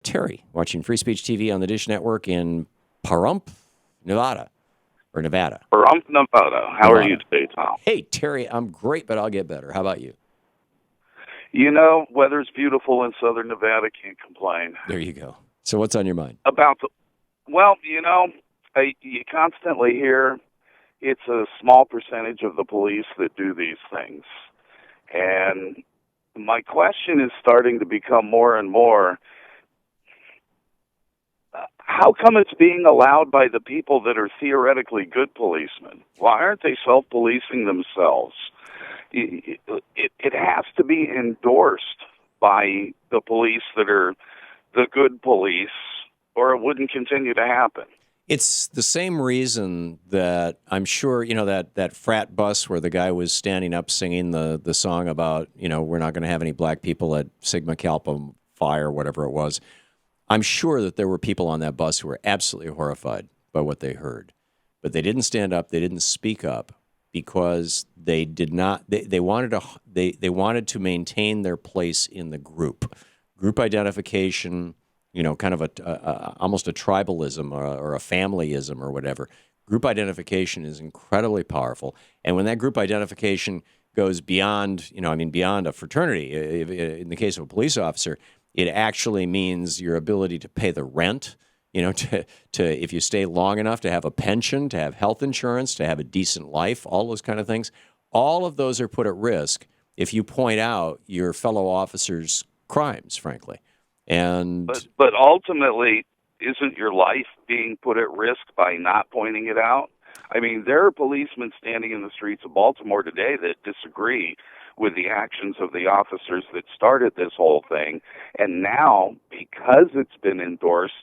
Terry, watching Free Speech TV on the Dish Network in Pahrump, Nevada. Pahrump, Nevada. How are you today, Tom? Hey, Terry, I'm great, but I'll get better. How about you? You know, weather's beautiful in southern Nevada. Can't complain. There you go. So what's on your mind? You constantly hear it's a small percentage of the police that do these things. And my question is starting to become more and more, how come it's being allowed by the people that are theoretically good policemen? Why aren't they self-policing themselves? It has to be endorsed by the police that are the good police, or it wouldn't continue to happen. It's the same reason that I'm sure, that frat bus where the guy was standing up singing the song about, we're not going to have any black people at Sigma Kappa Phi or whatever it was. I'm sure that there were people on that bus who were absolutely horrified by what they heard. But they didn't stand up, they didn't speak up because they did not they wanted to maintain their place in the group. Group identification, kind of almost a tribalism or a familyism or whatever. Group identification is incredibly powerful. And when that group identification goes beyond, beyond a fraternity, in the case of a police officer, it actually means your ability to pay the rent, to if you stay long enough to have a pension, to have health insurance, to have a decent life, all those kind of things. All of those are put at risk if you point out your fellow officers' crimes, frankly. But ultimately, isn't your life being put at risk by not pointing it out? I mean, there are policemen standing in the streets of Baltimore today that disagree with the actions of the officers that started this whole thing. And now, because it's been endorsed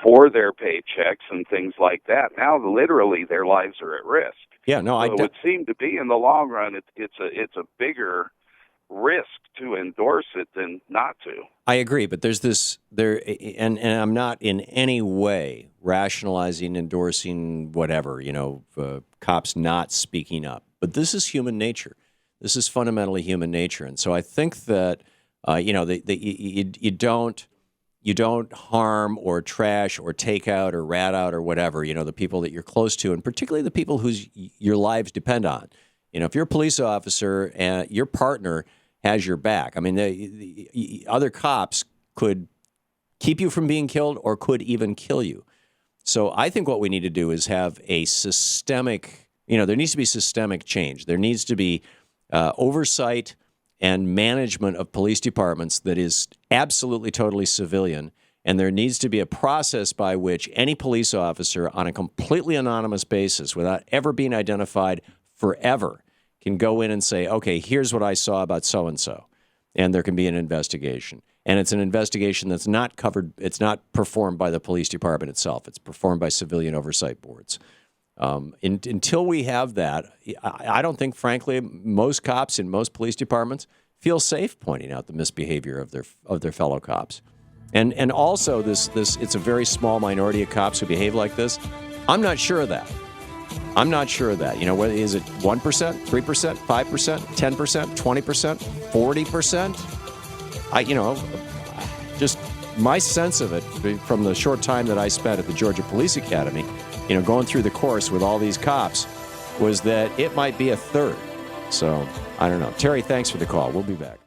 for their paychecks and things like that, now literally their lives are at risk. Yeah, no, so it would seem to be in the long run, it's a bigger risk to endorse it than not to. I agree, but and I'm not in any way rationalizing, endorsing whatever, cops not speaking up. But this is human nature. This is fundamentally human nature, and so I think that you don't harm or trash or take out or rat out or whatever, the people that you're close to, and particularly the people whose your lives depend on. If you're a police officer and your partner has your back, the other cops could keep you from being killed or could even kill you. So I think what we need to do is have a systemic, there needs to be systemic change. There needs to be oversight and management of police departments that is absolutely, totally civilian. And there needs to be a process by which any police officer on a completely anonymous basis, without ever being identified forever, can go in and say, okay, here's what I saw about so-and-so. And there can be an investigation. And it's an investigation that's not covered, it's not performed by the police department itself. It's performed by civilian oversight boards. Until we have that, I don't think, frankly, most cops in most police departments feel safe pointing out the misbehavior of their fellow cops. And also this it's a very small minority of cops who behave like this. I'm not sure of that. Whether is it 1%, 3%, 5%, 10%, 20%, 40%? Just my sense of it from the short time that I spent at the Georgia Police Academy, going through the course with all these cops, was that it might be a third. So, I don't know. Terry, thanks for the call. We'll be back.